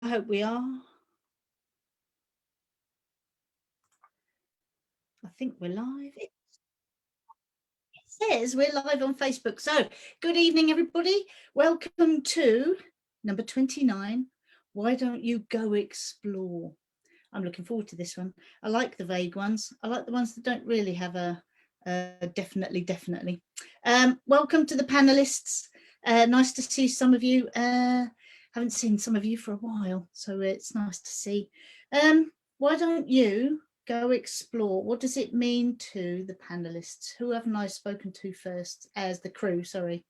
hope we are. I think we're live. It says we're live on Facebook. So good evening, everybody. Welcome to number 29. Why don't you go explore? I'm looking forward to this one. I like the vague ones. I like the ones that don't really have a definitely. Welcome to the panelists. Nice to see some of you. Haven't seen some of you for a while, so it's nice to see. Why don't you go explore? What does it mean to the panelists? Who haven't I spoken to first as the crew? Sorry,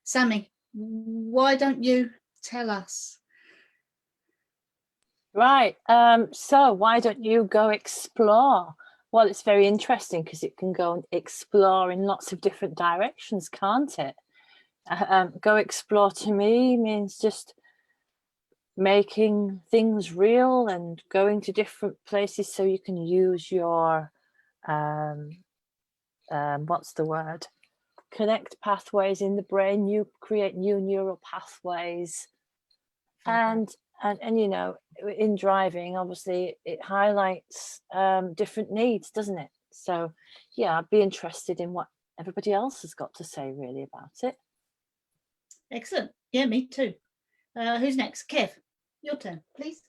Sammy, why don't you tell us? Right, so why don't you go explore? Well, it's very interesting because it can go and explore in lots of different directions, can't it? Go explore to me means just making things real and going to different places so you can use your, what's the word? Connect pathways in the brain, you create new neural pathways. And you know, in driving, obviously it highlights different needs, doesn't it? So yeah, I'd be interested in what everybody else has got to say really about it. Excellent. Yeah, me too. Who's next? Kev, your turn, please.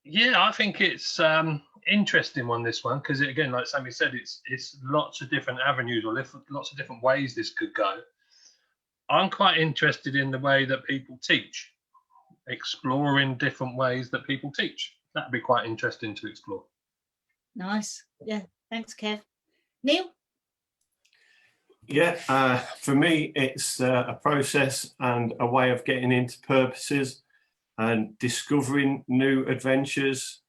Yeah, I think it's interesting one, this one, because again, like Sammy said, it's lots of different avenues or lots of different ways this could go. I'm quite interested in the way that people teach, exploring different ways that people teach. That'd be quite interesting to explore. Nice. Yeah, thanks, Kev. Neil? Yeah, for me, it's a process and a way of getting into purposes and discovering new adventures,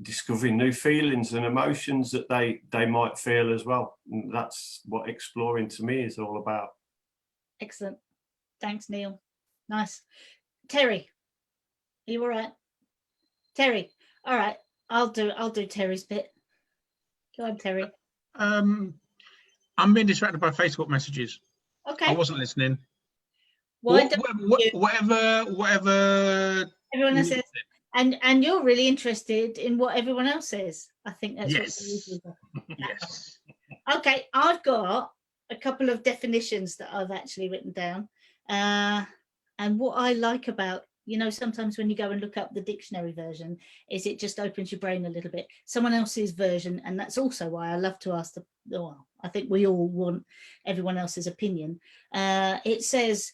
discovering new feelings and emotions that they might feel as well. And that's what exploring to me is all about. Excellent. Thanks, Neil. Nice. Terry, are you all right? Terry, all right. I'll do Terry's bit. Go on, Terry. I'm being distracted by Facebook messages. Okay. I wasn't listening. Whatever everyone else says, and you're really interested in what everyone else says. I think that's yes. Yes. Okay, I've got a couple of definitions that I've actually written down, and what I like about, you know, sometimes when you go and look up the dictionary version, is it just opens your brain a little bit. Someone else's version, and that's also why I love to ask well, I think we all want everyone else's opinion. It says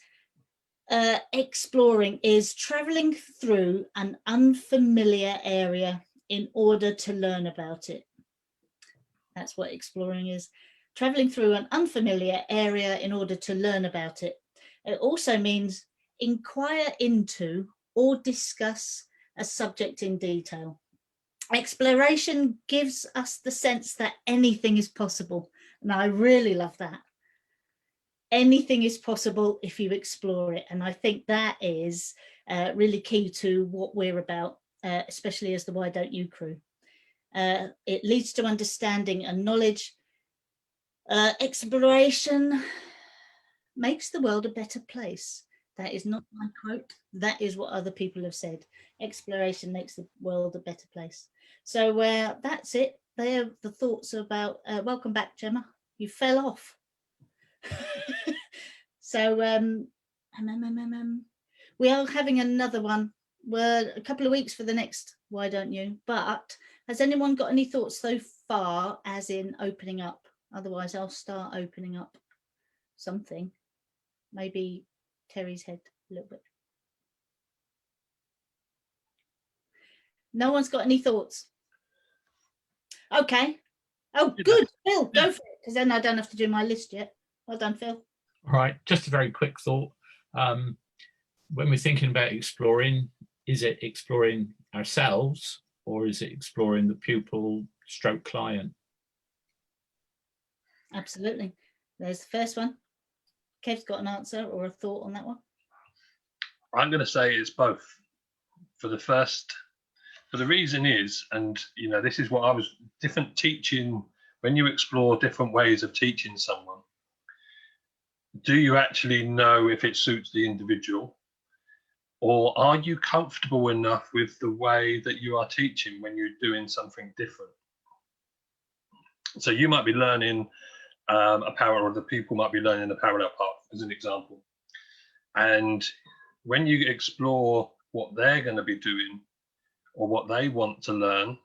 exploring is traveling through an unfamiliar area in order to learn about it. That's what exploring is. Traveling through an unfamiliar area in order to learn about it. It also means inquire into or discuss a subject in detail. Exploration gives us the sense that anything is possible, and I really love that. Anything is possible if you explore it, and I think that is really key to what we're about, especially as the Why Don't You crew. It leads to understanding and knowledge. Exploration makes the world a better place. That is not my quote. That is what other people have said. Exploration makes the world a better place. So that's it. They are the thoughts about. Welcome back, Gemma. You fell off. So we are having another one. We're a couple of weeks for the next Why Don't You? But has anyone got any thoughts so far, as in opening up? Otherwise, I'll start opening up something. Maybe Terry's head a little bit. No one's got any thoughts. Okay. Oh, good. Phil, go for it, because then I don't have to do my list yet. Well done, Phil. All right, just a very quick thought. When we're thinking about exploring, is it exploring ourselves or is it exploring the pupil stroke client? Absolutely. There's the first one. Kev's got an answer or a thought on that one. I'm going to say it's both. For the reason is, and you know, this is what I was, different teaching, when you explore different ways of teaching someone, do you actually know if it suits the individual? Or are you comfortable enough with the way that you are teaching when you're doing something different? So you might be learning a parallel, or the people might be learning a parallel path, as an example. And when you explore what they're going to be doing or what they want to learn,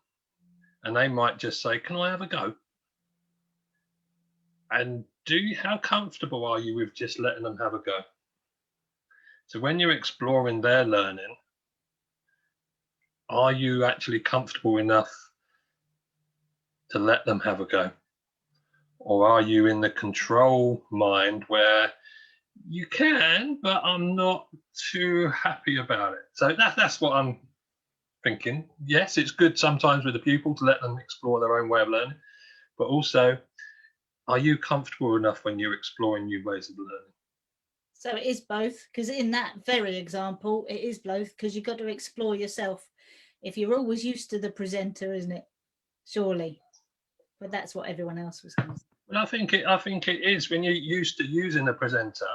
and they might just say, can I have a go? And how comfortable are you with just letting them have a go? So when you're exploring their learning, are you actually comfortable enough to let them have a go? Or are you in the control mind where you can, but I'm not too happy about it? So that's what I'm thinking. Yes, it's good sometimes with the pupil to let them explore their own way of learning, but also, are you comfortable enough when you're exploring new ways of learning? So it is both, because in that very example, it is both, because you've got to explore yourself. If you're always used to the presenter, isn't it? Surely. But that's what everyone else was going to say. Well, I think it is when you're used to using a presenter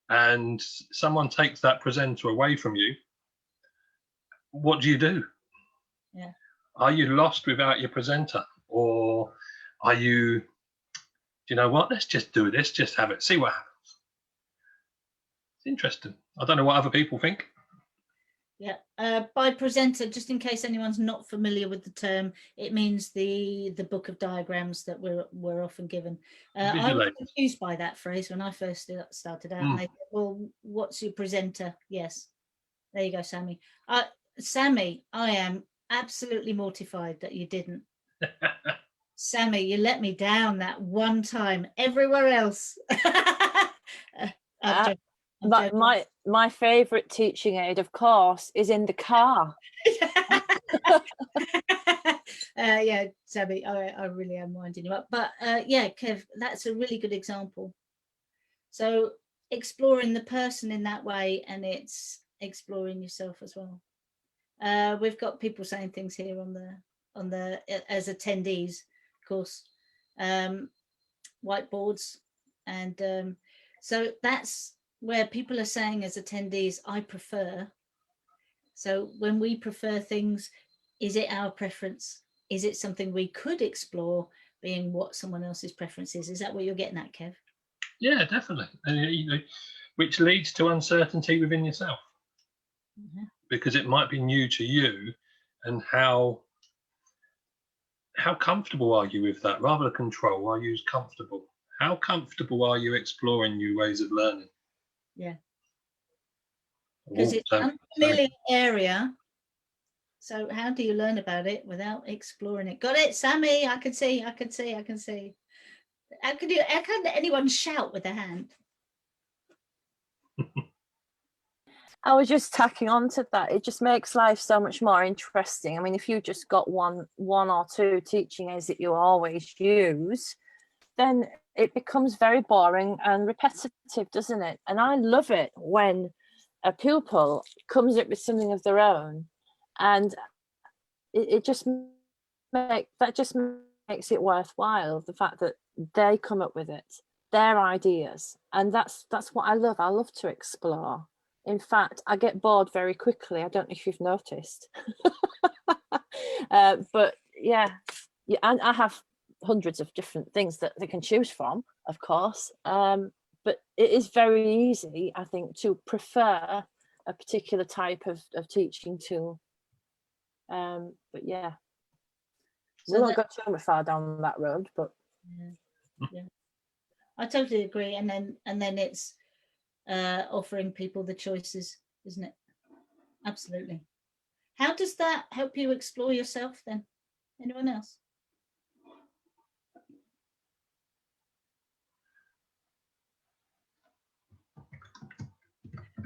and someone takes that presenter away from you. What do you do? Yeah. Are you lost without your presenter, or are you? Do you know what? Let's just do this. Just have it. See what happens. It's interesting. I don't know what other people think. Yeah. By presenter, just in case anyone's not familiar with the term, it means the book of diagrams that we're often given. I was confused by that phrase when I first started out. And they said, well, what's your presenter? Yes. There you go, Sammy. Sammy, I am absolutely mortified that you didn't. Sammy, you let me down that one time. Everywhere else. My favorite teaching aid, of course, is in the car. Yeah, Sammy, I really am winding you up. But yeah, Kev, that's a really good example. So exploring the person in that way, and it's exploring yourself as well. We've got people saying things here on the as attendees, of course, whiteboards, and so that's where people are saying as attendees, I prefer. So when we prefer things, is it our preference? Is it something we could explore, being what someone else's preference is? Is that what you're getting at, Kev? Yeah, definitely. And, which leads to uncertainty within yourself. Mm-hmm. Because it might be new to you, and how comfortable are you with that? Rather than control, are you comfortable? How comfortable are you exploring new ways of learning? Yeah. Because it's an unfamiliar area. So how do you learn about it without exploring it? Got it, Sammy? I can see. How can anyone shout with their hand? I was just tacking on to that. It just makes life so much more interesting. I mean, if you just got one or two teaching aids that you always use, then it becomes very boring and repetitive, doesn't it? And I love it when a pupil comes up with something of their own, and it just makes it worthwhile. The fact that they come up with it, their ideas, and that's what I love. I love to explore. In fact, I get bored very quickly. I don't know if you've noticed, but yeah, and I have hundreds of different things that they can choose from, of course. But it is very easy, I think, to prefer a particular type of teaching tool. But yeah, so we won't go too far down that road. But yeah, I totally agree. And then it's offering people the choices, isn't it? Absolutely. How does that help you explore yourself then? Anyone else?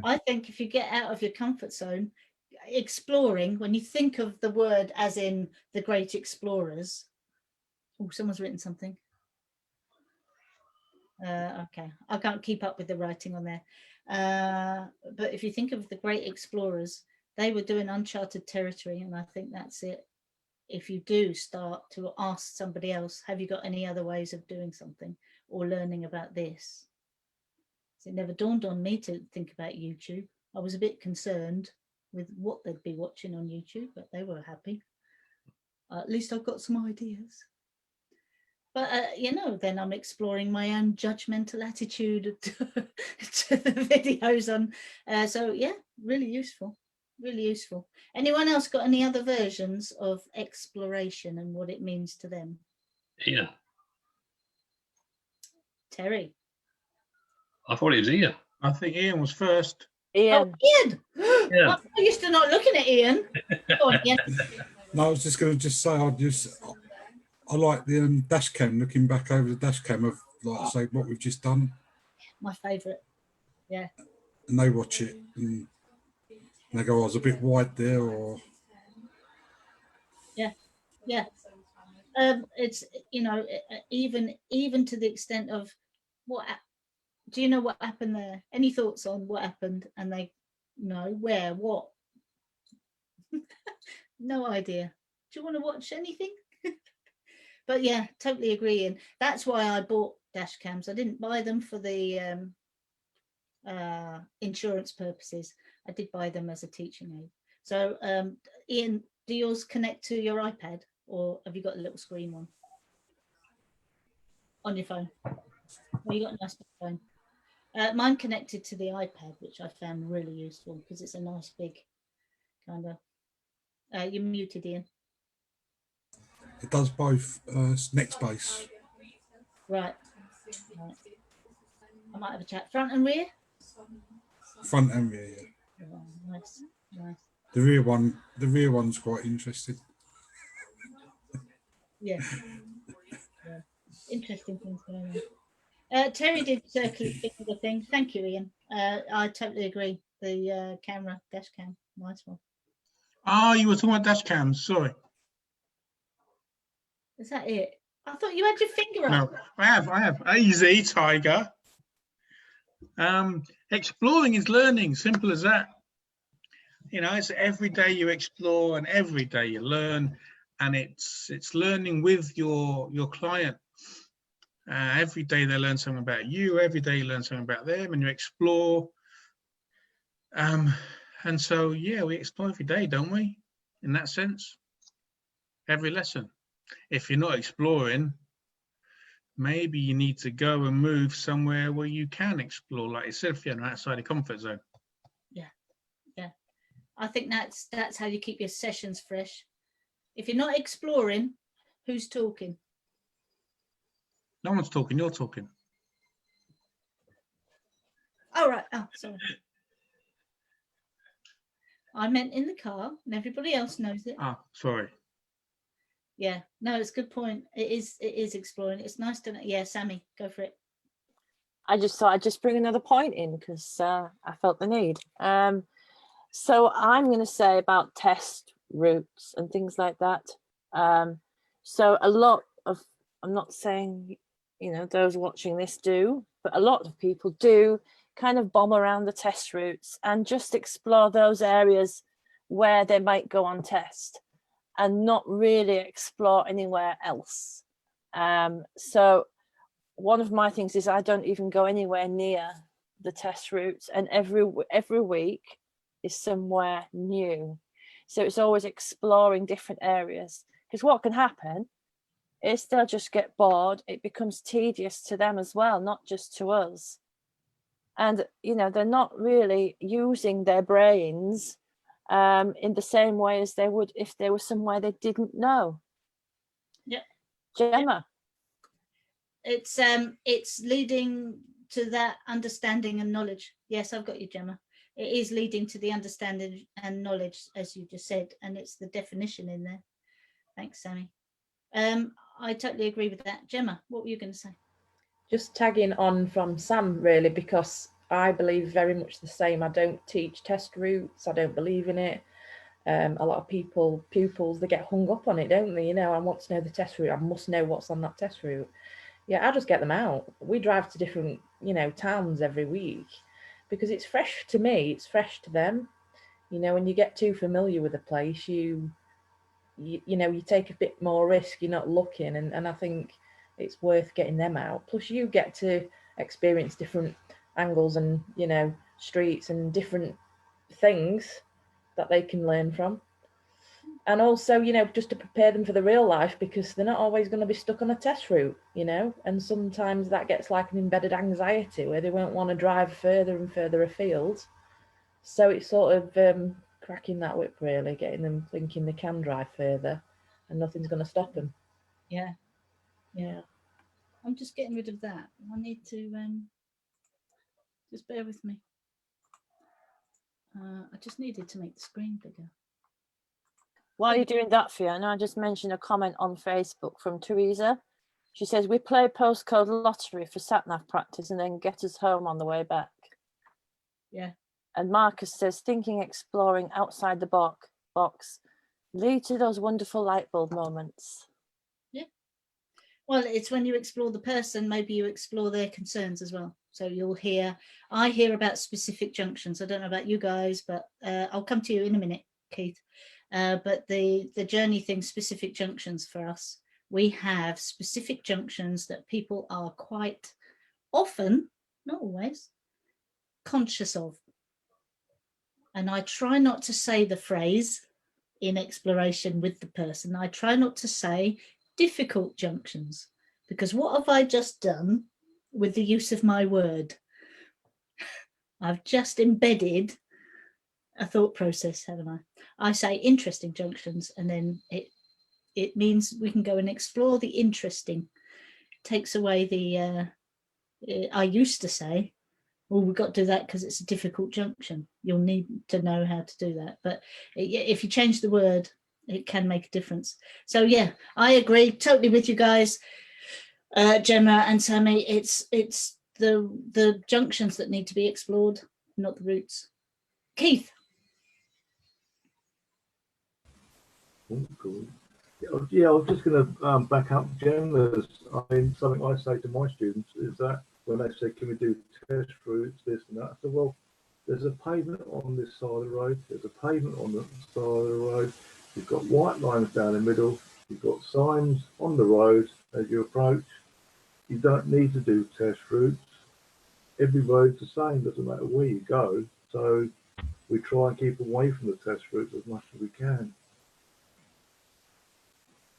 I think if you get out of your comfort zone, exploring, when you think of the word as in the great explorers. Oh, someone's written something. Okay, I can't keep up with the writing on there. But if you think of the great explorers, they were doing uncharted territory, and I think that's it. If you do start to ask somebody else, have you got any other ways of doing something or learning about this? So it never dawned on me to think about YouTube. I was a bit concerned with what they'd be watching on YouTube, but they were happy. At least I've got some ideas. But, you know, then I'm exploring my own judgmental attitude to the videos on. So, yeah, really useful, really useful. Anyone else got any other versions of exploration and what it means to them? Ian. Terry. I thought it was Ian. I think Ian was first. Ian. Oh, Ian! Yeah. I'm used to not looking at Ian. Go on, Ian. No, I was just going to say I like the dash cam, looking back over the dash cam of, like I say, what we've just done, My favourite. Yeah. and they watch it and they go, "Oh, I was a bit wide there," or Yeah. It's, you know, even to the extent of do you know what happened there? Any thoughts on what happened? And they know where, what? No idea. Do you want to watch anything? But yeah, totally agree. And that's why I bought dash cams. I didn't buy them for the insurance purposes. I did buy them as a teaching aid. So Ian, do yours connect to your iPad, or have you got a little screen one on your phone? Well, you got a nice big phone. Mine connected to the iPad, which I found really useful because it's a nice big kind of. You're muted, Ian. it does both next base. Right. I might have a chat. Front and rear? Front and rear, yeah. Oh, nice. The rear one's quite interesting. Yeah. Interesting things going on. Terry did circular finger thing. Thank you, Ian. I totally agree. The camera, dash cam, nice one. Oh, you were talking about dash cams. Sorry. Is that it? I thought you had your finger up. No, I have. Easy, Tiger. Exploring is learning. Simple as that. You know, it's every day you explore and every day you learn, and it's learning with your client. Every day they learn something about you. Every day you learn something about them, and you explore. And so, yeah, we explore every day, don't we? In that sense, every lesson. If you're not exploring, maybe you need to go and move somewhere where you can explore, like you said, if you're outside the comfort zone. Yeah. I think that's how you keep your sessions fresh. If you're not exploring, who's talking? No one's talking, you're talking. Oh, right. Oh, sorry. I meant in the car, and everybody else knows it. Ah, sorry. Yeah, no, it's a good point. It is exploring. It's nice to know. Yeah, Sammy, go for it. I just thought I'd just bring another point in because I felt the need. So I'm going to say about test routes and things like that. So a lot of, I'm not saying, you know, those watching this do, but a lot of people do kind of bomb around the test routes and just explore those areas where they might go on test and not really explore anywhere else. So one of my things is I don't even go anywhere near the test routes, and every week is somewhere new. So it's always exploring different areas, because what can happen is they'll just get bored. It becomes tedious to them as well, not just to us. And, you know, they're not really using their brains in the same way as they would if they were somewhere they didn't know. Yeah. Gemma. It's leading to that understanding and knowledge. Yes, I've got you, Gemma. It is leading to the understanding and knowledge, as you just said, and it's the definition in there. Thanks, Sammy. I totally agree with that. Gemma, what were you going to say? Just tagging on from Sam, really, because I believe very much the same. I don't teach test routes. I don't believe in it. A lot of pupils, they get hung up on it, don't they? You know, I want to know the test route. I must know what's on that test route. Yeah, I just get them out. We drive to different, you know, towns every week because it's fresh to me. It's fresh to them. You know, when you get too familiar with a place, you know, you take a bit more risk. You're not looking, and I think it's worth getting them out. Plus, you get to experience different angles and, you know, streets and different things that they can learn from. And also, you know, just to prepare them for the real life, because they're not always going to be stuck on a test route, you know, and sometimes that gets like an embedded anxiety where they won't want to drive further and further afield. So it's sort of cracking that whip, really, getting them thinking they can drive further and nothing's going to stop them. Yeah. Yeah. I'm just getting rid of that. I need to just bear with me. I just needed to make the screen bigger. While you're doing that, Fiona, I just mentioned a comment on Facebook from Teresa. She says, we play postcode lottery for sat-nav practice and then get us home on the way back. Yeah. And Marcus says, thinking, exploring outside the box lead to those wonderful light bulb moments. Yeah. Well, it's when you explore the person, maybe you explore their concerns as well. So I hear about specific junctions. I don't know about you guys, but I'll come to you in a minute, Keith. But the journey thing, specific junctions for us, we have specific junctions that people are quite often, not always, conscious of. And I try not to say the phrase in exploration with the person. I try not to say difficult junctions, because what have I just done with the use of my word? I've just embedded a thought process, haven't I? I say interesting junctions, and then it means we can go and explore the interesting. Takes away the I used to say, well, we've got to do that because it's a difficult junction. You'll need to know how to do that. But if you change the word, it can make a difference. So yeah, I agree totally with you guys, Gemma and Sammy. It's the junctions that need to be explored, not the routes. Keith. Cool. Yeah, I was just going to back up Gemma's. I mean, something I say to my students is that when they say, can we do test routes, this and that, I said, well, there's a pavement on this side of the road, there's a pavement on the side of the road, you've got white lines down the middle, you've got signs on the road as you approach. You don't need to do test routes. Every road's the same, doesn't matter where you go. So we try and keep away from the test routes as much as we can.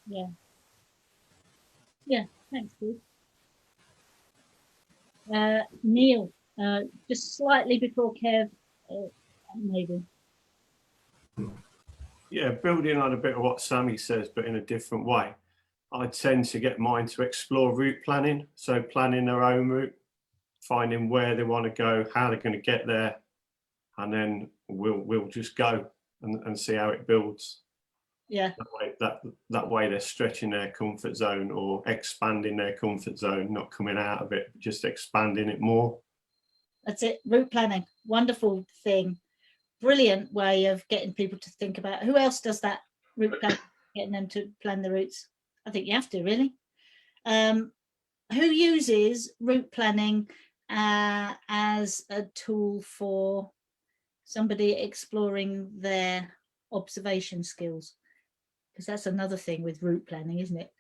Yeah. Yeah, thanks, Steve. Neil, just slightly before Kev, maybe. Yeah, building on a bit of what Sammy says, but in a different way. I tend to get mine to explore route planning. So planning their own route, finding where they want to go, how they're going to get there, and then we'll just go and see how it builds. Yeah. That way they're stretching their comfort zone or expanding their comfort zone, not coming out of it, just expanding it more. That's it. Route planning, wonderful thing. Brilliant way of getting people to think about. Who else does that? Route planning, getting them to plan the routes. I think you have to, really. Who uses route planning as a tool for somebody exploring their observation skills? Because that's another thing with route planning, isn't it?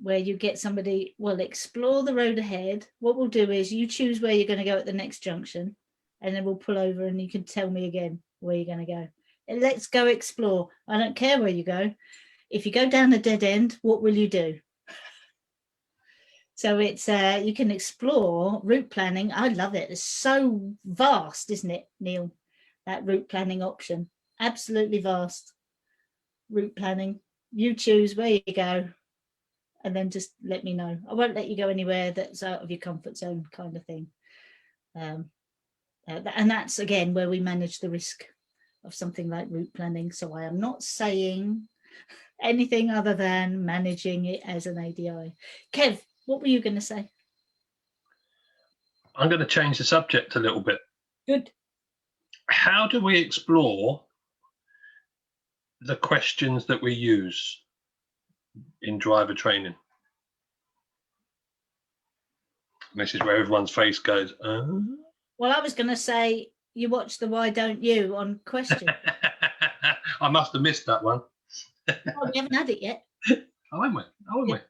Where you get somebody, well, explore the road ahead. What we'll do is you choose where you're going to go at the next junction, and then we'll pull over and you can tell me again where you're going to go. And let's go explore. I don't care where you go. If you go down a dead end, what will you do? So it's you can explore route planning. I love it. It's so vast, isn't it, Neil? That route planning option. Absolutely vast. Route planning. You choose where you go, and then just let me know. I won't let you go anywhere that's out of your comfort zone, kind of thing. And that's again where we manage the risk of something like route planning. So I am not saying anything other than managing it as an ADI. Kev, what were you going to say? I'm going to change the subject a little bit. Good. How do we explore the questions that we use in driver training? And this is where everyone's face goes, Well, I was going to say you watch the Why Don't You on Question. I must have missed that one. Oh, we haven't had it yet. Oh, haven't we? Oh, haven't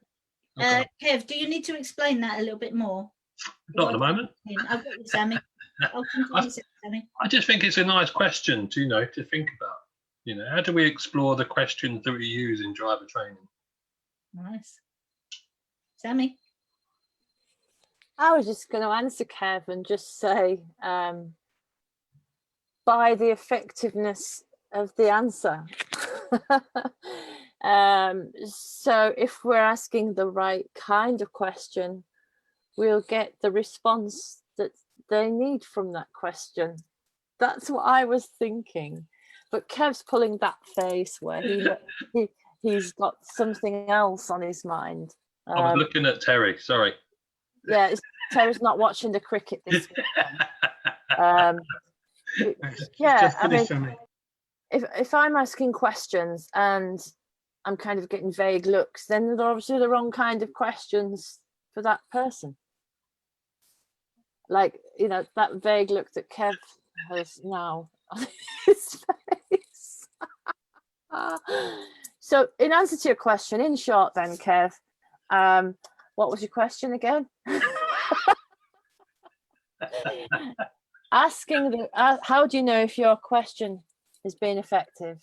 we? Okay. Kev, do you need to explain that a little bit more? Not at the moment. I've got you, Sammy. I'll come to you in a second. I just think it's a nice question to, to think about. How do we explore the questions that we use in driver training? Nice. Sammy? I was just going to answer Kev and just say, by the effectiveness of the answer. So if we're asking the right kind of question, we'll get the response that they need from that question. That's what I was thinking. But Kev's pulling that face where he's got something else on his mind. I was looking at Terry, sorry. Yeah, Terry's not watching the cricket this week. Yeah, I mean, if I'm asking questions and I'm kind of getting vague looks, then they're obviously the wrong kind of questions for that person. Like, that vague look that Kev has now on his face. So in answer to your question, in short then, Kev, what was your question again? Asking how do you know if your question has been effective?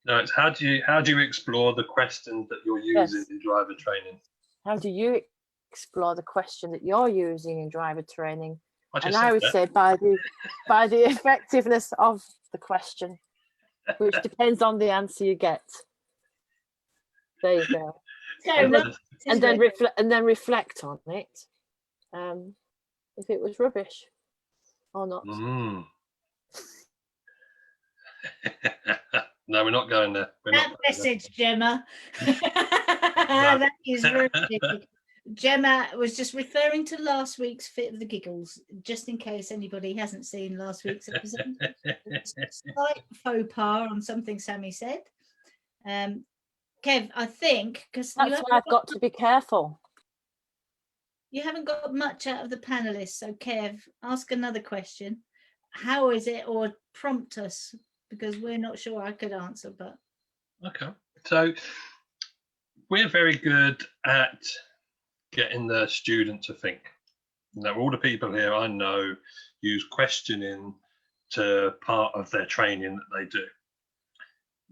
No, it's how do you explore the questions that you're using in driver training? How do you explore the question that you're using in driver training? And I would say by the effectiveness of the question, which depends on the answer you get. There you go. And then reflect on it. If it was rubbish or not. No, we're not going there. That message, Gemma. That is very big. Gemma was just referring to last week's Fit of the Giggles, just in case anybody hasn't seen last week's episode. It's a slight faux pas on something Sammy said. Kev, I think, because that's why I've got to be careful. You haven't got much out of the panelists, so Kev, ask another question. How is it, or prompt us, because we're not sure I could answer, but. Okay, so we're very good at getting the student to think. Now, all the people here I know use questioning to part of their training that they do.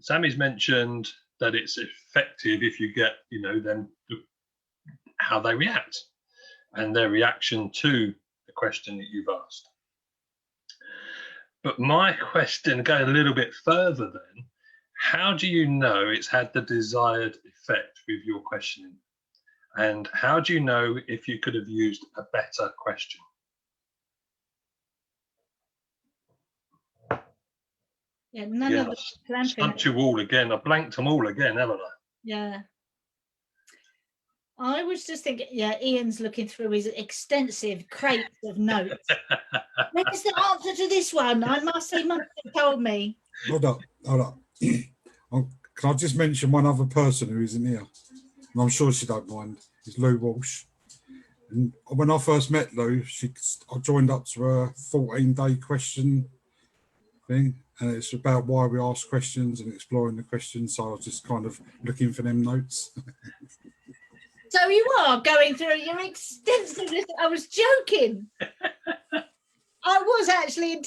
Sammy's mentioned that it's effective if you get, them how they react and their reaction to the question that you've asked. But my question, going a little bit further then, how do you know it's had the desired effect with your questioning? And how do you know if you could have used a better question? Yeah, none of the stumped you all again. I blanked them all again, haven't I? Yeah. I was just thinking, Ian's looking through his extensive crates of notes. Where's the answer to this one? He must have told me. Hold up. Can I just mention one other person who isn't here? And I'm sure she don't mind. It's Lou Walsh. And when I first met Lou, I joined up to her 14-day question thing. And it's about why we ask questions and exploring the questions. So I was just kind of looking for them notes. So you are going through your extensive list. I was joking. I was actually.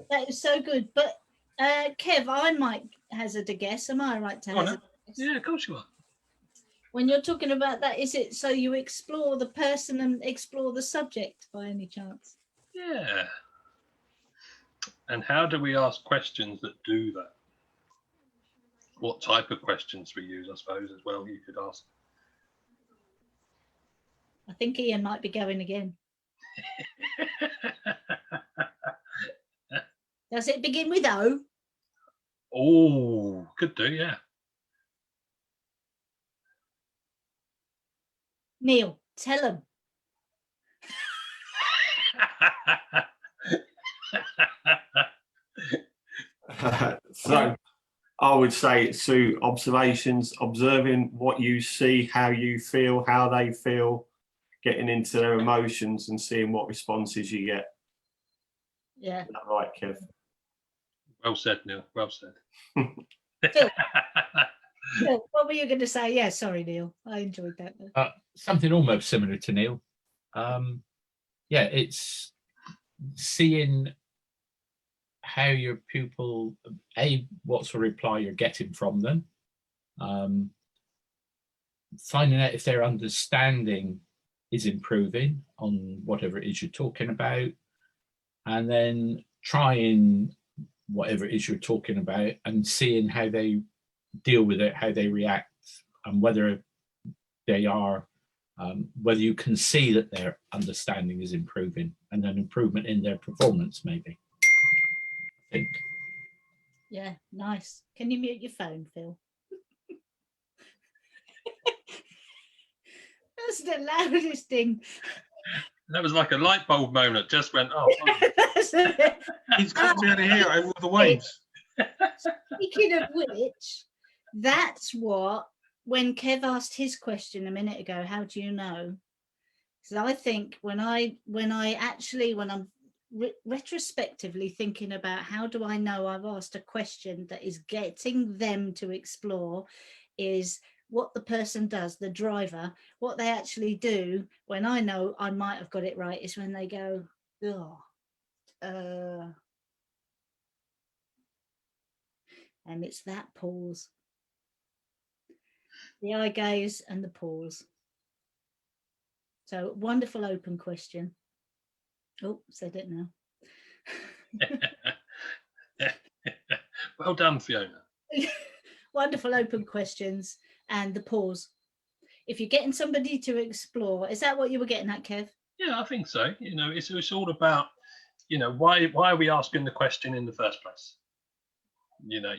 That is so good. But Kev, I might hazard a guess. Am I right to hazard a guess? Yeah, of course you are. When you're talking about that, is it so you explore the person and explore the subject by any chance? Yeah. And how do we ask questions that do that? What type of questions we use, I suppose, as well, you could ask. I think Ian might be going again. Does it begin with O? Oh, could do, yeah. Neil, tell him. So I would say it's through observations, observing what you see, how you feel, how they feel, getting into their emotions and seeing what responses you get. Yeah. Is that right, Kev? Well said, Neil. Well said. Phil, what were you going to say? Yeah, sorry, Neil. I enjoyed that. Something almost similar to Neil. Yeah, it's seeing how your pupil, what sort of reply you're getting from them, finding out if their understanding is improving on whatever it is you're talking about, and then trying whatever it is you're talking about and seeing how they deal with it, how they react, and whether they are, whether you can see that their understanding is improving, and an improvement in their performance, maybe. I think. Yeah, nice. Can you mute your phone, Phil? That's the loudest thing. That was like a light bulb moment. Just went off. He's got to be able to hear over the waves. Speaking of which, that's what, when Kev asked his question a minute ago, how do you know? Because I think when I'm retrospectively thinking about how do I know I've asked a question that is getting them to explore, is what the person does, the driver, what they actually do when I know I might have got it right is when they go, oh, and it's that pause. The eye gaze and the pause. So wonderful open question. Oh, said it now. Well done, Fiona. Wonderful open questions and the pause. If you're getting somebody to explore, is that what you were getting at, Kev? Yeah, I think so. You know, it's all about, you know, why are we asking the question in the first place? You know,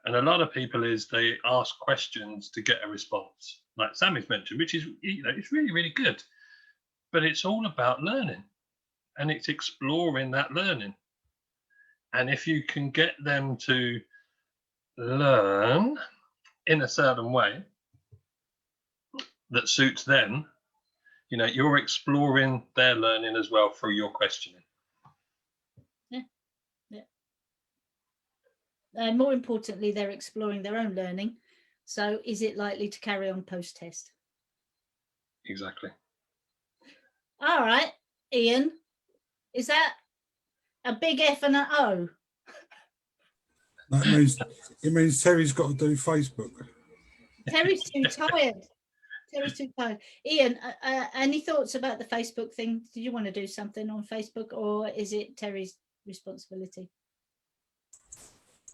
and a lot of people they ask questions to get a response, like Sammy's mentioned, which is, you know, it's really, really good. But it's all about learning, and it's exploring that learning. And if you can get them to learn in a certain way that suits them, you know, you're exploring their learning as well through your questioning. Yeah, yeah. More importantly, they're exploring their own learning. So is it likely to carry on post-test? Exactly. All right, Ian, is that a big F and an O? That means it means Terry's got to do Facebook. Terry's too tired. Terry's too tired. Ian, any thoughts about the Facebook thing? Did you want to do something on Facebook, or is it Terry's responsibility?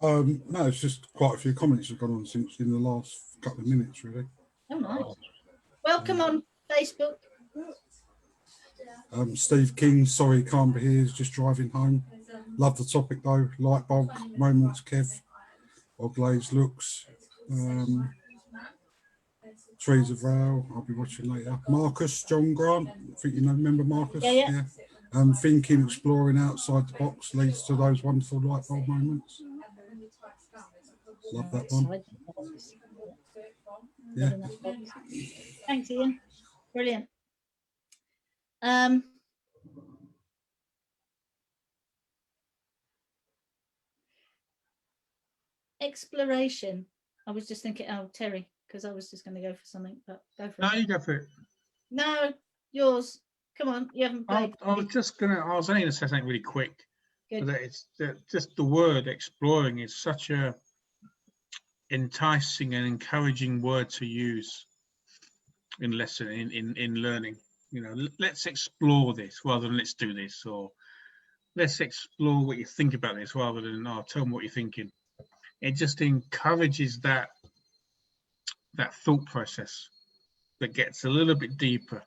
No, it's just quite a few comments have gone on since in the last couple of minutes, really. Oh, nice. Welcome on Facebook. Steve King, sorry, can't be here. He's just driving home. Love the topic though. Light bulb moments, Kev. Or glazed looks. Trees of Rail. I'll be watching later. Marcus, John Grant. I think you know, remember Marcus? Yeah. Thinking, exploring outside the box leads to those wonderful light bulb moments. Love that one. Yeah. Thanks, Ian. Brilliant. Exploration. I was just thinking, oh, Terry, because I was just going to go for something, but go for it. No, you go for it. No, yours. Come on, you haven't played. I was only going to say something really quick. Good. That it's just the word exploring is such a enticing and encouraging word to use in lesson in learning. You know, let's explore this rather than let's do this, or let's explore what you think about this rather than tell me what you're thinking. It just encourages that thought process that gets a little bit deeper.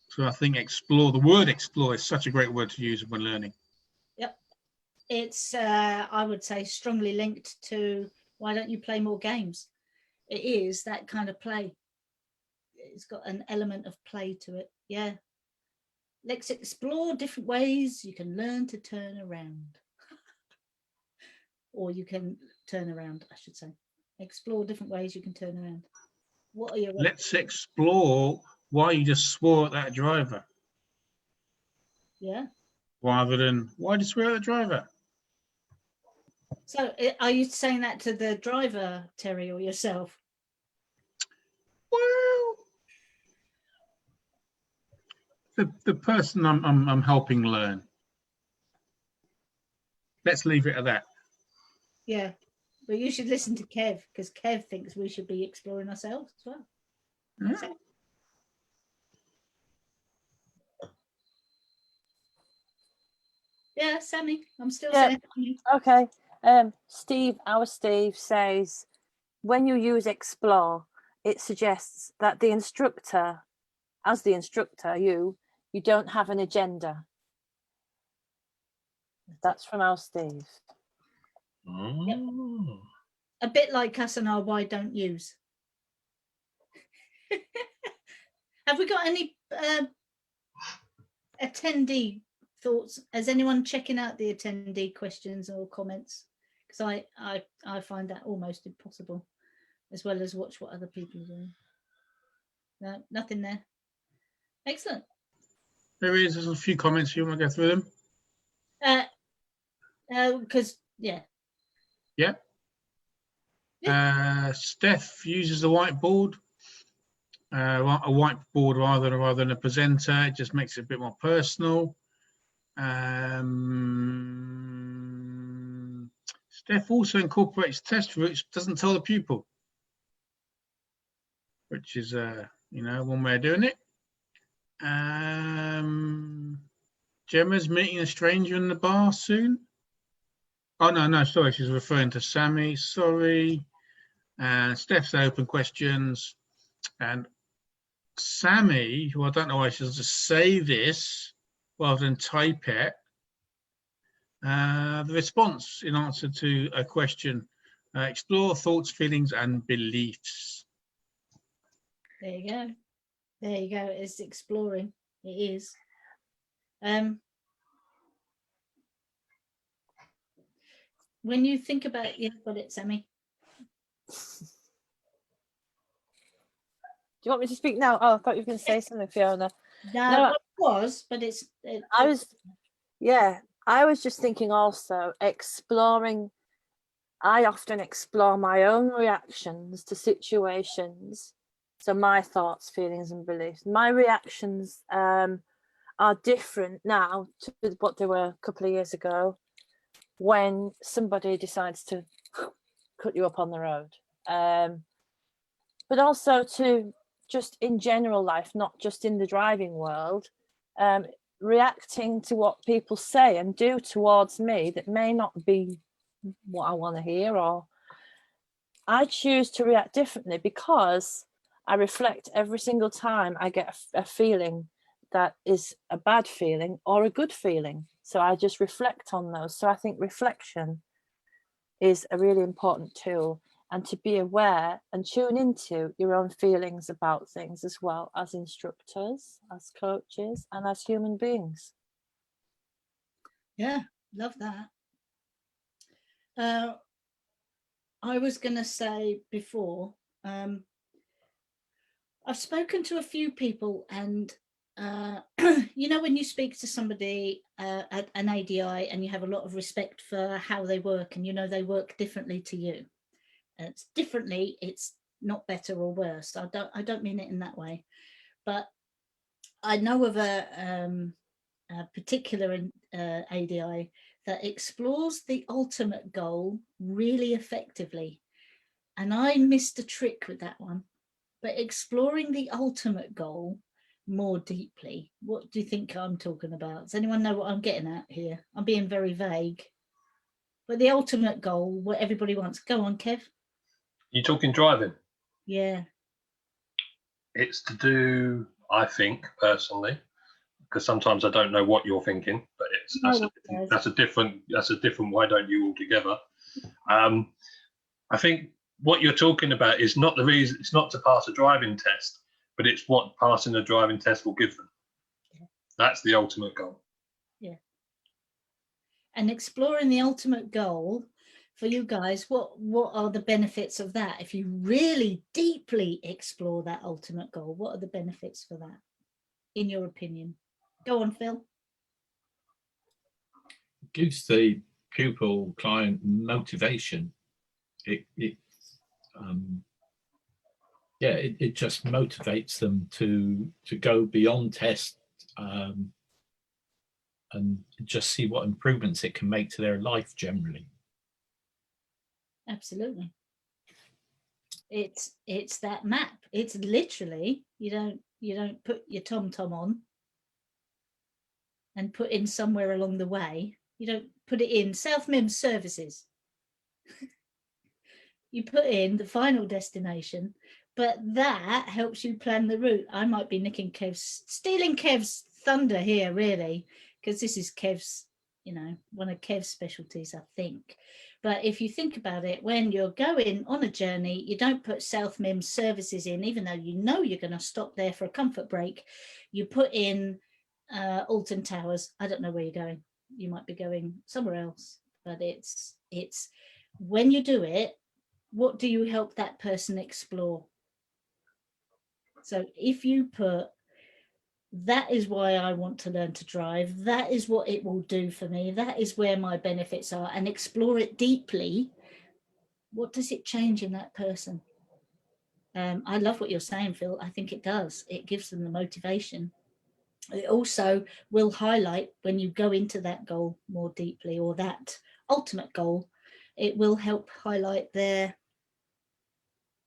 So I think the word explore is such a great word to use when learning. Yep. It's, I would say, strongly linked to why don't you play more games? It is that kind of play. It's got an element of play to it. Yeah. Let's explore different ways you can learn to turn around. Or you can turn around, I should say. Explore different ways you can turn around. What are your... Let's explore why you just swore at that driver. Yeah. Rather than, why did you swear at the driver? So are you saying that to the driver, Terry, or yourself? Well, the person I'm helping learn. let's leave it at that. Yeah, but you should listen to Kev, because Kev thinks we should be exploring ourselves as well. Yeah. So- yeah, Sammy, I'm still Yeah. saying Sammy. Okay. Our Steve says, when you use explore, it suggests that the instructor, as the instructor, you don't have an agenda. That's from our Steve. Mm. A bit like us and our why don't use. Have we got any attendee thoughts? Is anyone checking out the attendee questions or comments? Because I find that almost impossible, as well as watch what other people are doing. No, nothing there. Excellent. There's a few comments. You want to go through them? Because yeah. Steph uses a whiteboard. A whiteboard rather than a presenter. It just makes it a bit more personal. Steph also incorporates test routes, doesn't tell the pupil, which is one way of doing it. Gemma's meeting a stranger in the bar soon. Oh no, sorry, she's referring to Sammy. Sorry. And Steph's open questions, and Sammy, who I don't know why she doesn't just say this rather than type it, the response in answer to a question, explore thoughts, feelings and beliefs. There you go. There you go. It's exploring. It is. When you think about, yeah, got it, Sammy. Do you want me to speak now? Oh, I thought you were going to say something, Fiona. No, it was, but it's. I was just thinking also, exploring. I often explore my own reactions to situations. So my thoughts, feelings and beliefs. My reactions are different now to what they were a couple of years ago when somebody decides to cut you up on the road. But also to just in general life, not just in the driving world, reacting to what people say and do towards me that may not be what I want to hear, or I choose to react differently because I reflect every single time I get a feeling that is a bad feeling or a good feeling. So I just reflect on those. So I think reflection is a really important tool, and to be aware and tune into your own feelings about things as well, as instructors, as coaches and as human beings. Yeah, love that. I was going to say before, I've spoken to a few people, and when you speak to somebody at an ADI and you have a lot of respect for how they work, and they work differently to you. It's differently, it's not better or worse. I don't mean it in that way, but I know of a particular ADI that explores the ultimate goal really effectively. And I missed a trick with that one. But exploring the ultimate goal more deeply, what do you think I'm talking about? Does anyone know what I'm getting at here? I'm being very vague. But the ultimate goal, what everybody wants. Go on, Kev. You talking driving? Yeah. It's to do, I think personally, because sometimes I don't know what you're thinking, but that's a different why don't you altogether. I think what you're talking about is not the reason. It's not to pass a driving test, but it's what passing a driving test will give them. Yeah. That's the ultimate goal. Yeah. And exploring the ultimate goal for you guys, what are the benefits of that? If you really deeply explore that ultimate goal, what are the benefits for that, in your opinion? Go on, Phil. Gives the pupil client motivation. It just motivates them to go beyond test, and just see what improvements it can make to their life generally. Absolutely. It's that map. It's literally, you don't put your TomTom on and put in somewhere along the way. You don't put it in South Mims services. You put in the final destination, but that helps you plan the route. I might be stealing Kev's thunder here, really, because this is Kev's, one of Kev's specialties, I think. But if you think about it, when you're going on a journey, you don't put South Mims services in, even though you know you're going to stop there for a comfort break. You put in Alton Towers. I don't know where you're going. You might be going somewhere else, but it's when you do it, what do you help that person explore? So if you put, that is why I want to learn to drive, that is what it will do for me, that is where my benefits are, and explore it deeply, what does it change in that person? I love what you're saying, Phil. I think it does. It gives them the motivation. It also will highlight, when you go into that goal more deeply, or that ultimate goal, it will help highlight their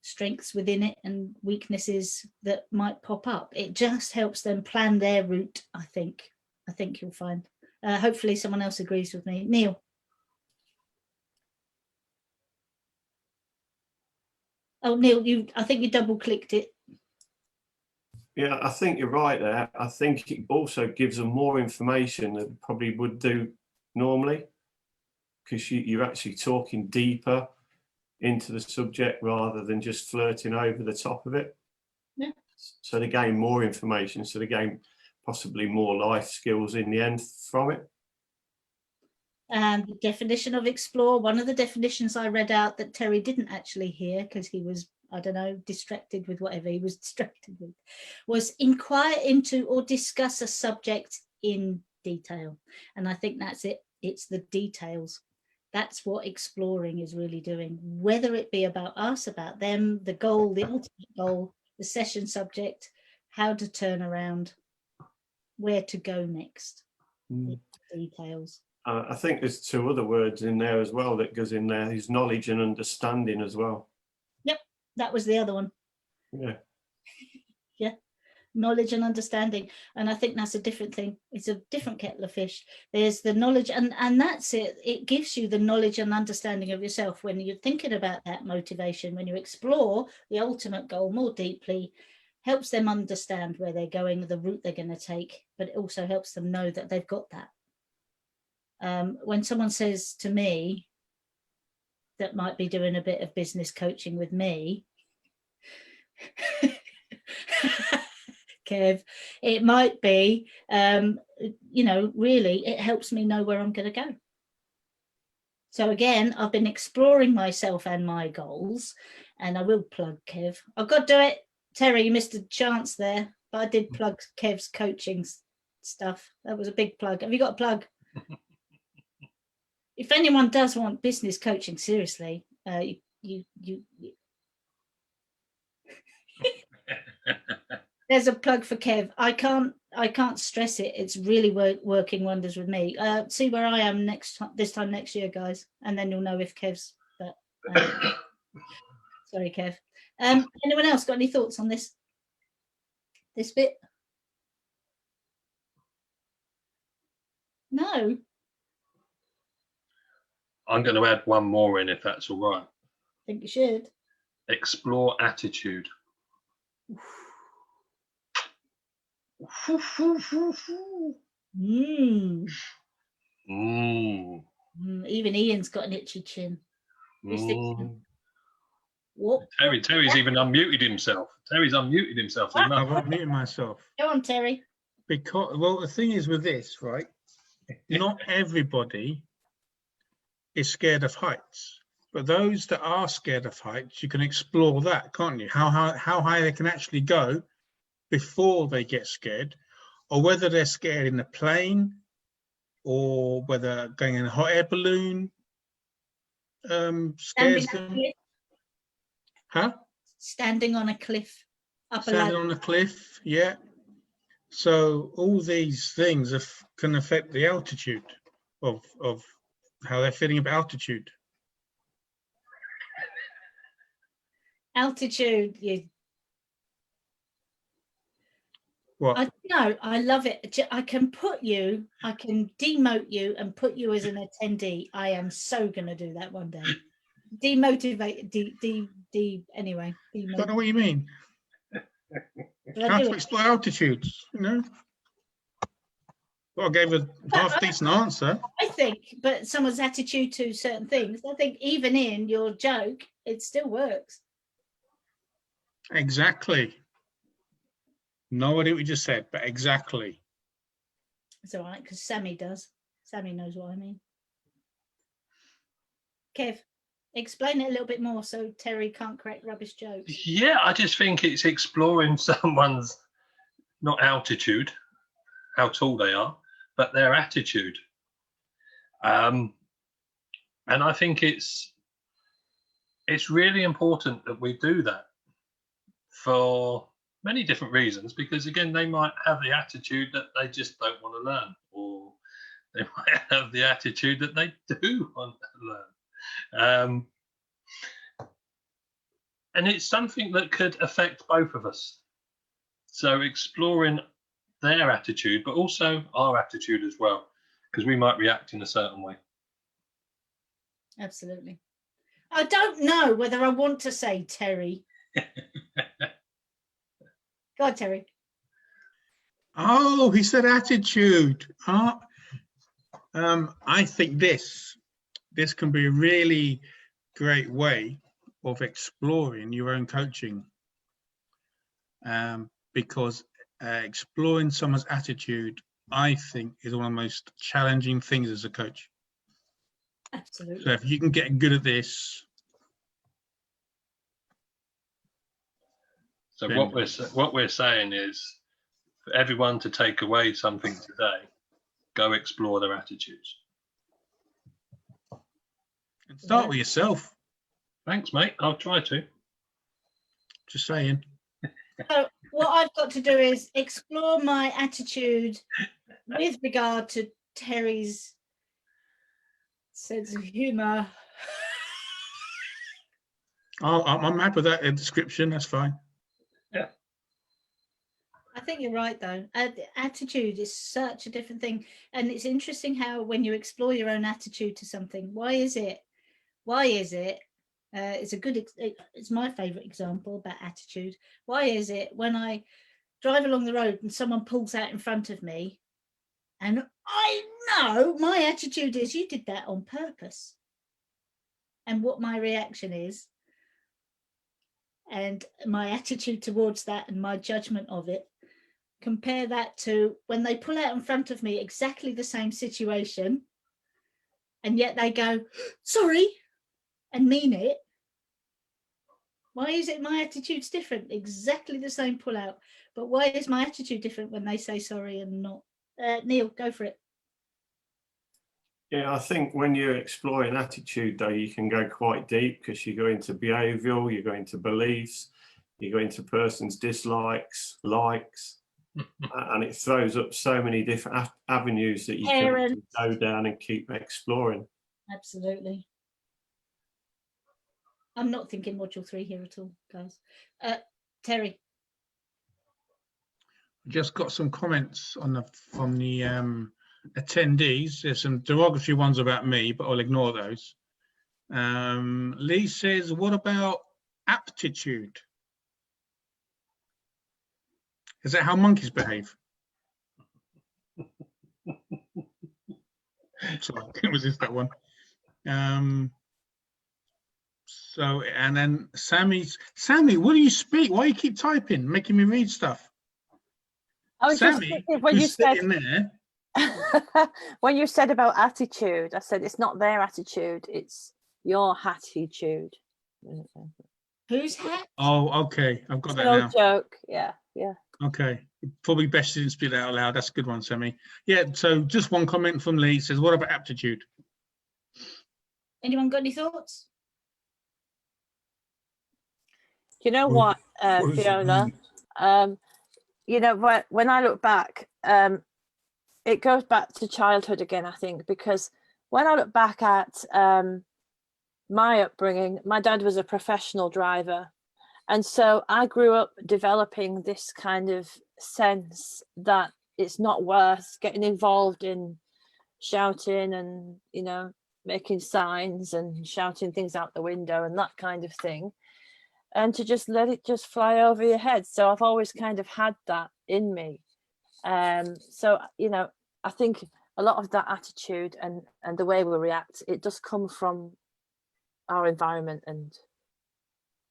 strengths within it and weaknesses that might pop up. It just helps them plan their route, I think you'll find. Hopefully someone else agrees with me. Neil. Oh, Neil, I think you double clicked it. Yeah, I think you're right there. I think it also gives them more information than it probably would do normally, because you're actually talking deeper into the subject rather than just flirting over the top of it. Yeah. So they gain more information, so they gain possibly more life skills in the end from it. And the definition of explore, one of the definitions I read out that Terry didn't actually hear because he was, I don't know, distracted with whatever he was distracted with, was inquire into or discuss a subject in detail. And I think that's it. It's the details. That's what exploring is really doing, whether it be about us, about them, the goal, the ultimate goal, the session subject, how to turn around, where to go next. Details. I think there's two other words in there as well that goes in there, is knowledge and understanding as well. Yep, that was the other one. Yeah. Yeah, knowledge and understanding. And I think that's a different thing. It's a different kettle of fish. There's the knowledge, and that's it. It gives you the knowledge and understanding of yourself when you're thinking about that motivation, when you explore the ultimate goal more deeply, helps them understand where they're going, the route they're going to take, but it also helps them know that they've got that. When someone says to me that might be doing a bit of business coaching with me, Kev, it might be, really, it helps me know where I'm going to go. So again, I've been exploring myself and my goals, and I will plug Kev. I've got to do it. Terry, you missed a chance there, but I did plug Kev's coaching stuff. That was a big plug. Have you got a plug? If anyone does want business coaching, seriously, you there's a plug for Kev. I can't stress it. It's really working wonders with me. See where I am this time next year, guys, and then you'll know if Kev's. But sorry, Kev. Anyone else got any thoughts on this bit? No. I'm going to add one more in, if that's all right. I think you should. Explore attitude. Even Ian's got an itchy chin. What? Terry's even unmuted himself. Terry's unmuted himself. I've unmuted myself. Go on, Terry. Because, well, the thing is with this, right? Not everybody is scared of heights, but those that are scared of heights, you can explore that, can't you? How high they can actually go before they get scared, or whether they're scared in a plane, or whether going in a hot air balloon scares them. Huh? Standing on a cliff. Standing on a cliff, yeah. So all these things can affect the altitude of how they're feeling about altitude. Altitude, What? I love it. I can demote you and put you as an attendee. I am so going to do that one day. Demotivate, anyway. Don't know what you mean. How to explore altitudes, you know? Well, I gave a half decent answer. I think, but someone's attitude to certain things, I think even in your joke, it still works. Exactly. No idea what you just said, but exactly. It's all right, because Sammy does. Sammy knows what I mean. Kev, explain it a little bit more so Terry can't correct rubbish jokes. Yeah, I just think it's exploring someone's, not altitude, how tall they are, but their attitude. And I think it's really important that we do that for many different reasons, because again, they might have the attitude that they just don't want to learn, or they might have the attitude that they do want to learn. And it's something that could affect both of us. So exploring their attitude, but also our attitude as well, because we might react in a certain way. Absolutely. I don't know whether I want to say Terry. Go on, Terry. Oh, he said attitude. I think this can be a really great way of exploring your own coaching, because exploring someone's attitude, I think, is one of the most challenging things as a coach. Absolutely. So if you can get good at this. So what we're saying is, for everyone to take away something today, go explore their attitudes. And start with yourself. Thanks, mate. I'll try to. Just saying. So what I've got to do is explore my attitude with regard to Terry's sense of humour. I'm happy with that description. That's fine. Yeah. I think you're right, though. Attitude is such a different thing. And it's interesting how when you explore your own attitude to something, why is it? It's my favourite example about attitude. Why is it when I drive along the road and someone pulls out in front of me, and I know my attitude is, you did that on purpose. And what my reaction is, and my attitude towards that and my judgment of it, compare that to when they pull out in front of me exactly the same situation, and yet they go, sorry, and mean it. Why is it my attitude's different? Exactly the same pull out, but why is my attitude different when they say sorry and not? Neil, go for it. Yeah, I think when you're exploring attitude, though, you can go quite deep, because you go into behavioural, you go into beliefs, you go into person's dislikes, likes, and it throws up so many different avenues that you can go down and keep exploring. Absolutely. I'm not thinking module 3 here at all, guys. Terry. Just got some comments from the attendees. There's some derogatory ones about me, but I'll ignore those. Lee says, what about aptitude? Is that how monkeys behave? Sorry, I couldn't resist that one. So, and then Sammy, what do you speak? Why do you keep typing, making me read stuff? I was Sammy, just thinking when you said there. when you said about attitude, I said it's not their attitude, it's your attitude. Whose hat? Oh, okay, I've got that No now. joke. Yeah. Okay, probably best you didn't speak that out loud. That's a good one, Sammy. Yeah. So just one comment from Lee says, "What about aptitude?" Anyone got any thoughts? Do you know what, Fiona? you know, when I look back, it goes back to childhood again, I think, because when I look back at my upbringing, my dad was a professional driver. And so I grew up developing this kind of sense that it's not worth getting involved in shouting and, you know, making signs and shouting things out the window and that kind of thing, and to just let it just fly over your head. So I've always kind of had that in me. So, you know, I think a lot of that attitude and the way we react, it does come from our environment and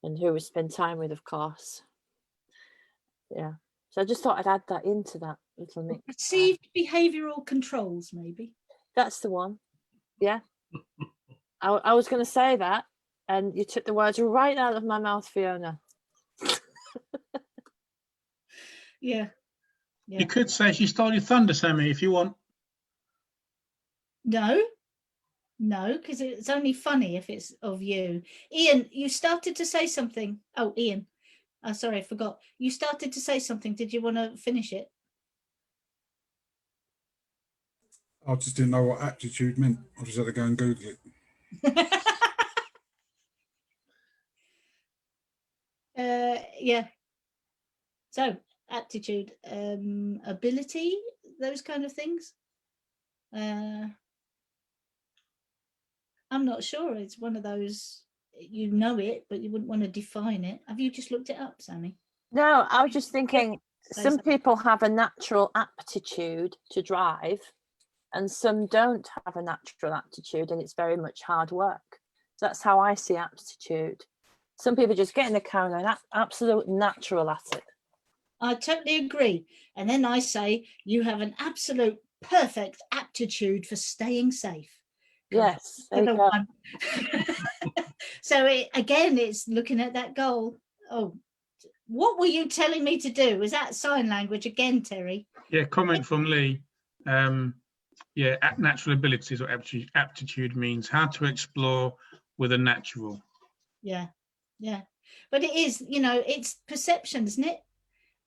who we spend time with, of course. Yeah. So I just thought I'd add that into that little mix. Perceived behavioural controls, maybe. That's the one. Yeah. I was going to say that, and you took the words right out of my mouth, Fiona. Yeah. You could say she stole your thunder, Sammy, if you want. No, because it's only funny if it's of you. Ian, you started to say something. Oh, Ian. Sorry, I forgot. You started to say something. Did you want to finish it? I just didn't know what aptitude meant. I just had to go and Google it. Yeah. So aptitude, ability, those kind of things. I'm not sure. It's one of those, you know it, but you wouldn't want to define it. Have you just looked it up, Sammy? No, I was just thinking some people have a natural aptitude to drive and some don't have a natural aptitude, and it's very much hard work. So that's how I see aptitude. Some people just get in the car and they're absolute natural at it. I totally agree. And then I say you have an absolute perfect aptitude for staying safe. Yes, there you go. So again, it's looking at that goal. Oh, what were you telling me to do? Was that sign language again, Terry? Yeah, comment from Lee. Yeah, natural abilities or aptitude means how to explore with a natural. Yeah, yeah. But it is, you know, it's perception, isn't it?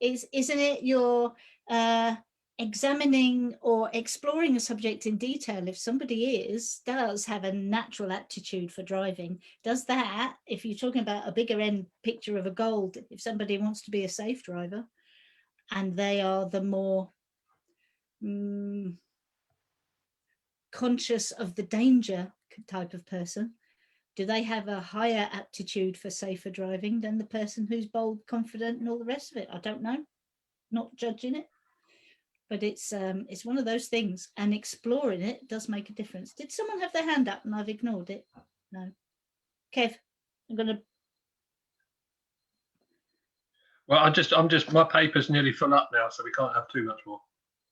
Isn't it you're examining or exploring a subject in detail? If somebody does have a natural aptitude for driving, does that, if you're talking about a bigger end picture of a goal, if somebody wants to be a safe driver and they are the more conscious of the danger type of person, do they have a higher aptitude for safer driving than the person who's bold, confident, and all the rest of it? I don't know. Not judging it, but it's one of those things, and exploring it does make a difference. Did someone have their hand up and I've ignored it? No. Kev, I'm gonna. Well, I'm just my paper's nearly full up now, so we can't have too much more.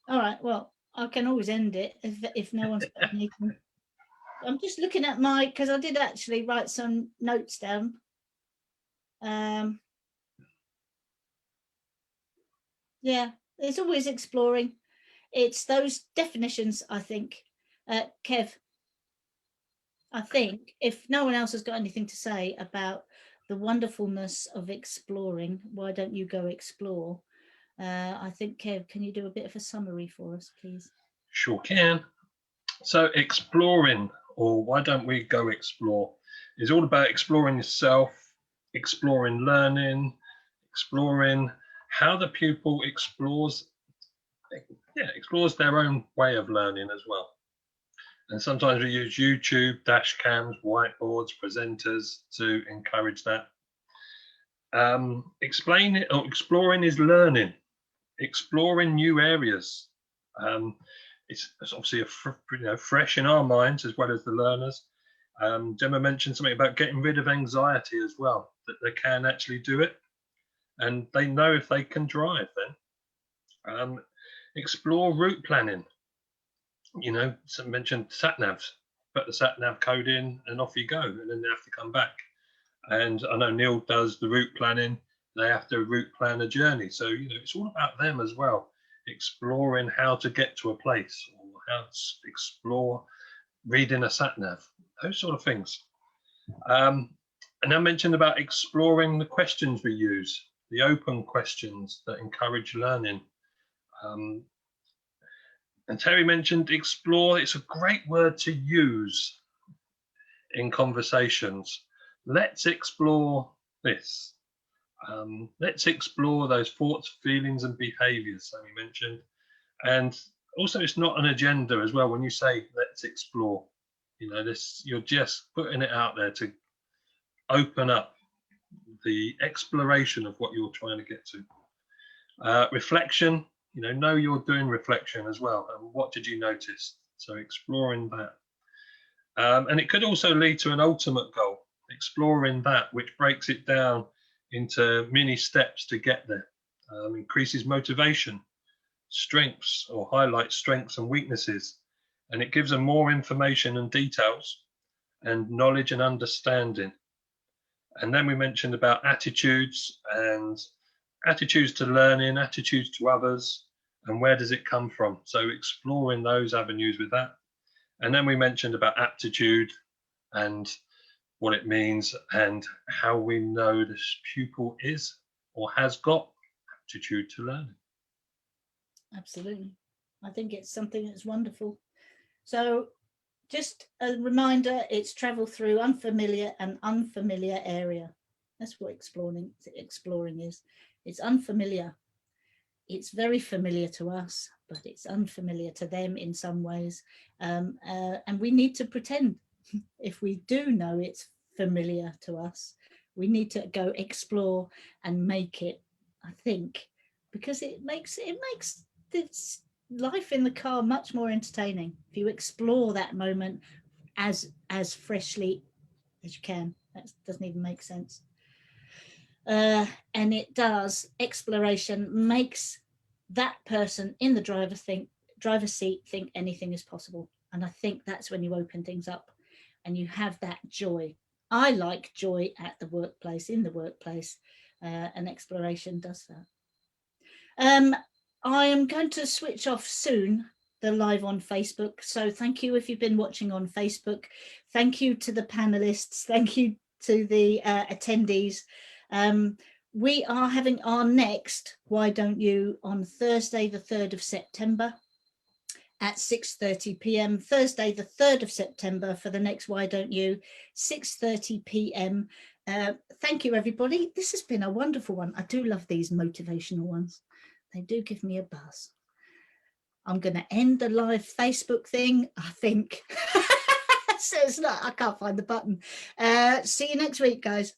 All right. Well, I can always end it if no one's got anything. I'm just looking at because I did actually write some notes down. Yeah, it's always exploring. It's those definitions, I think. Kev, I think if no one else has got anything to say about the wonderfulness of exploring, why don't you go explore? I think, Kev, can you do a bit of a summary for us, please? Sure can. So exploring, or why don't we go explore, is all about exploring yourself, exploring learning, exploring how the pupil explores their own way of learning as well. And sometimes we use YouTube, dash cams, whiteboards, presenters to encourage that. Exploring is learning, exploring new areas. It's obviously fresh in our minds as well as the learners. Gemma mentioned something about getting rid of anxiety as well, that they can actually do it and they know if they can drive then. Explore route planning. You know, some mentioned sat navs, put the sat nav code in and off you go, and then they have to come back. And I know Neil does the route planning. They have to route plan a journey. So, you know, it's all about them as well, exploring how to get to a place or how to explore reading a sat nav, those sort of things. And I mentioned about exploring the questions we use. the open questions that encourage learning. And Terry mentioned explore. It's a great word to use in conversations. Let's explore this. Let's explore those thoughts, feelings, and behaviors that we mentioned. And also, it's not an agenda as well. When you say let's explore, you know, this, you're just putting it out there to open up the exploration of what you're trying to get to. Reflection, you know you're doing reflection as well. And what did you notice? So exploring that. And it could also lead to an ultimate goal, exploring that, which breaks it down into mini steps to get there. Increases motivation, strengths, or highlights strengths and weaknesses. And it gives them more information and details and knowledge and understanding. And then we mentioned about attitudes and attitudes to learning, attitudes to others, and where does it come from? So exploring those avenues with that. And then we mentioned about aptitude and what it means and how we know this pupil is or has got aptitude to learning. Absolutely. I think it's something that's wonderful. So just a reminder, it's travel through unfamiliar and unfamiliar area. That's what exploring is. It's unfamiliar. It's very familiar to us, but it's unfamiliar to them in some ways. And we need to pretend if we do know it's familiar to us, we need to go explore and make it, I think, because it makes this life in the car much more entertaining if you explore that moment as freshly as you can. That doesn't even make sense. And it does. Exploration makes that person in the driver's seat think anything is possible. And I think that's when you open things up and you have that joy. I like joy at the workplace, in the workplace, and exploration does that. I am going to switch off soon the live on Facebook. So thank you if you've been watching on Facebook. Thank you to the panelists. Thank you to the attendees. We are having our next Why Don't You on Thursday, the 3rd of September at 6:30 p.m. Thursday, the 3rd of September for the next Why Don't You, 6:30 p.m. Thank you, everybody. This has been a wonderful one. I do love these motivational ones. They do give me a buzz. I'm going to end the live Facebook thing, I think. So it's not, I can't find the button. See you next week, guys.